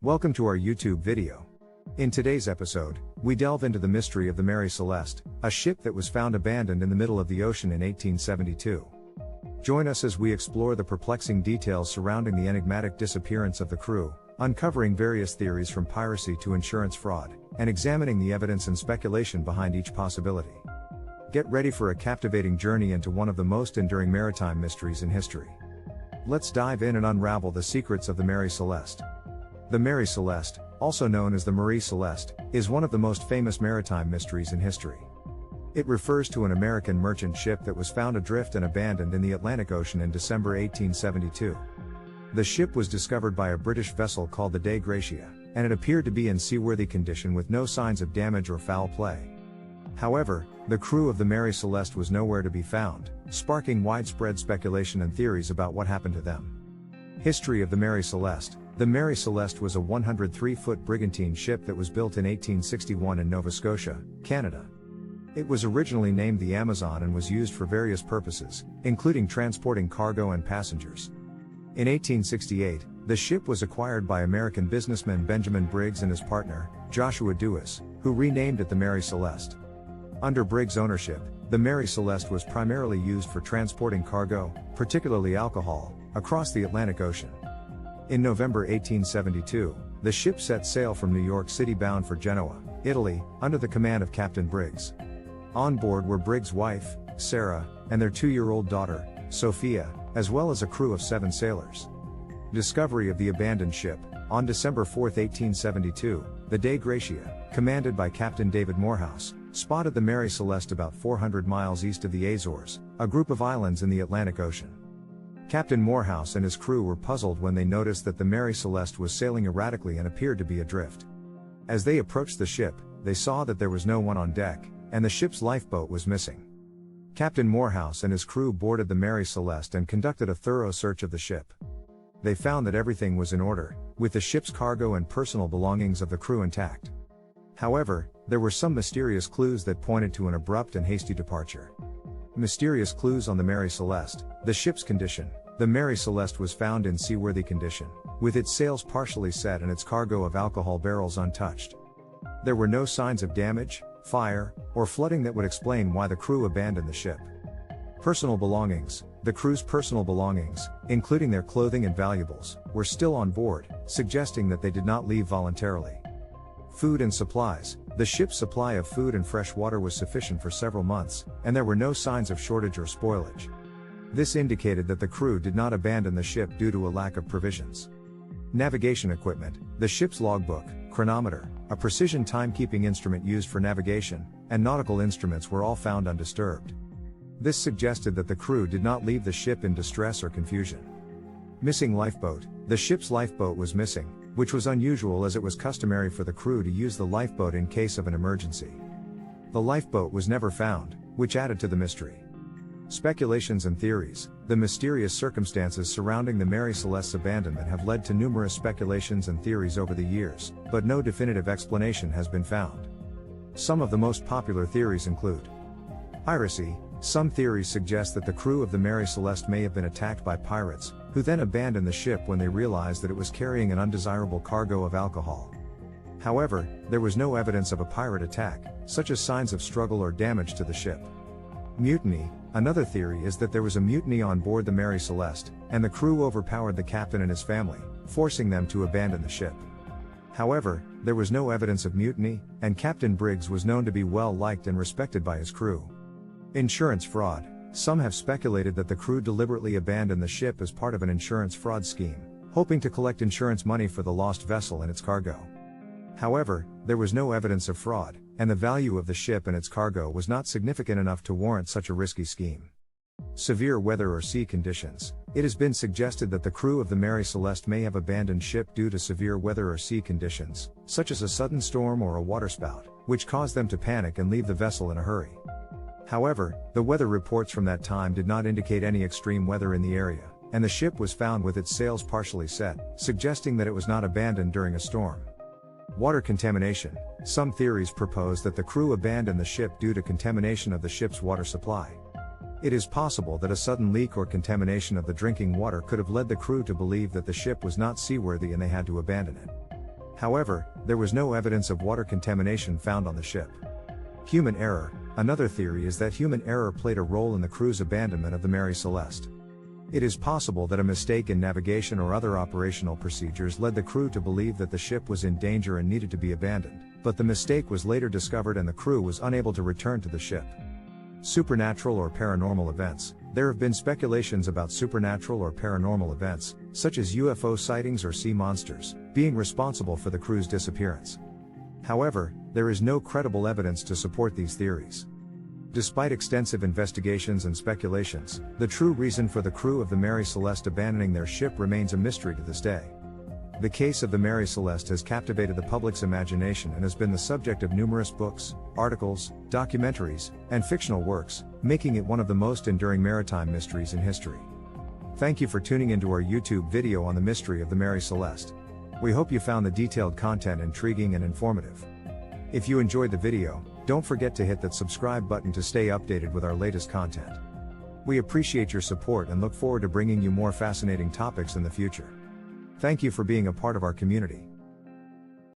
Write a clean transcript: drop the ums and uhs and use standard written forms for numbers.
Welcome to our YouTube video. In today's episode, we delve into the mystery of the Mary Celeste, a ship that was found abandoned in the middle of the ocean in 1872. Join us as we explore the perplexing details surrounding the enigmatic disappearance of the crew, uncovering various theories from piracy to insurance fraud, and examining the evidence and speculation behind each possibility. Get ready for a captivating journey into one of the most enduring maritime mysteries in history. Let's dive in and unravel the secrets of the Mary Celeste. The Mary Celeste, also known as the Mary Celeste, is one of the most famous maritime mysteries in history. It refers to an American merchant ship that was found adrift and abandoned in the Atlantic Ocean in December 1872. The ship was discovered by a British vessel called the Dei Gratia, and it appeared to be in seaworthy condition with no signs of damage or foul play. However, the crew of the Mary Celeste was nowhere to be found, sparking widespread speculation and theories about what happened to them. History of the Mary Celeste. The Mary Celeste was a 103-foot brigantine ship that was built in 1861 in Nova Scotia, Canada. It was originally named the Amazon and was used for various purposes, including transporting cargo and passengers. In 1868, the ship was acquired by American businessman Benjamin Briggs and his partner, Joshua Dewis, who renamed it the Mary Celeste. Under Briggs' ownership, the Mary Celeste was primarily used for transporting cargo, particularly alcohol, across the Atlantic Ocean. In November 1872, the ship set sail from New York City bound for Genoa, Italy, under the command of Captain Briggs. On board were Briggs' wife, Sarah, and their 2-year-old daughter, Sophia, as well as a crew of 7 sailors. Discovery of the abandoned ship. On December 4, 1872, the Dei Gratia, commanded by Captain David Morehouse, spotted the Mary Celeste about 400 miles east of the Azores, a group of islands in the Atlantic Ocean. Captain Morehouse and his crew were puzzled when they noticed that the Mary Celeste was sailing erratically and appeared to be adrift. As they approached the ship, they saw that there was no one on deck, and the ship's lifeboat was missing. Captain Morehouse and his crew boarded the Mary Celeste and conducted a thorough search of the ship. They found that everything was in order, with the ship's cargo and personal belongings of the crew intact. However, there were some mysterious clues that pointed to an abrupt and hasty departure. Mysterious clues on the Mary Celeste. The ship's condition. The Mary Celeste was found in seaworthy condition, with its sails partially set and its cargo of alcohol barrels untouched. There were no signs of damage, fire, or flooding that would explain why the crew abandoned the ship. Personal belongings. The crew's personal belongings, including their clothing and valuables, were still on board, suggesting that they did not leave voluntarily. Food and supplies. The ship's supply of food and fresh water was sufficient for several months, and there were no signs of shortage or spoilage. This indicated that the crew did not abandon the ship due to a lack of provisions. Navigation equipment. The ship's logbook, chronometer, a precision timekeeping instrument used for navigation, and nautical instruments were all found undisturbed. This suggested that the crew did not leave the ship in distress or confusion. Missing lifeboat. The ship's lifeboat was missing, which was unusual as it was customary for the crew to use the lifeboat in case of an emergency. The lifeboat was never found, which added to the mystery. Speculations and theories. The mysterious circumstances surrounding the Mary Celeste's abandonment have led to numerous speculations and theories over the years, but no definitive explanation has been found. Some of the most popular theories include piracy. Some theories suggest that the crew of the Mary Celeste may have been attacked by pirates, who then abandoned the ship when they realized that it was carrying an undesirable cargo of alcohol. However, there was no evidence of a pirate attack, such as signs of struggle or damage to the ship. Mutiny. Another theory is that there was a mutiny on board the Mary Celeste, and the crew overpowered the captain and his family, forcing them to abandon the ship. However, there was no evidence of mutiny, and Captain Briggs was known to be well liked and respected by his crew. Insurance fraud. Some have speculated that the crew deliberately abandoned the ship as part of an insurance fraud scheme, hoping to collect insurance money for the lost vessel and its cargo. However, there was no evidence of fraud, and the value of the ship and its cargo was not significant enough to warrant such a risky scheme. Severe weather or sea conditions. It has been suggested that the crew of the Mary Celeste may have abandoned ship due to severe weather or sea conditions, such as a sudden storm or a waterspout, which caused them to panic and leave the vessel in a hurry. However, the weather reports from that time did not indicate any extreme weather in the area, and the ship was found with its sails partially set, suggesting that it was not abandoned during a storm. Water contamination. Some theories propose that the crew abandoned the ship due to contamination of the ship's water supply. It is possible that a sudden leak or contamination of the drinking water could have led the crew to believe that the ship was not seaworthy and they had to abandon it. However, there was no evidence of water contamination found on the ship. Human error. Another theory is that human error played a role in the crew's abandonment of the Mary Celeste. It is possible that a mistake in navigation or other operational procedures led the crew to believe that the ship was in danger and needed to be abandoned, but the mistake was later discovered and the crew was unable to return to the ship. Supernatural or paranormal events. There have been speculations about supernatural or paranormal events, such as UFO sightings or sea monsters, being responsible for the crew's disappearance. However, there is no credible evidence to support these theories. Despite extensive investigations and speculations, the true reason for the crew of the Mary Celeste abandoning their ship remains a mystery to this day. The case of the Mary Celeste has captivated the public's imagination and has been the subject of numerous books, articles, documentaries, and fictional works, making it one of the most enduring maritime mysteries in history. Thank you for tuning into our YouTube video on the mystery of the Mary Celeste. We hope you found the detailed content intriguing and informative. If you enjoyed the video, don't forget to hit that subscribe button to stay updated with our latest content. We appreciate your support and look forward to bringing you more fascinating topics in the future. Thank you for being a part of our community.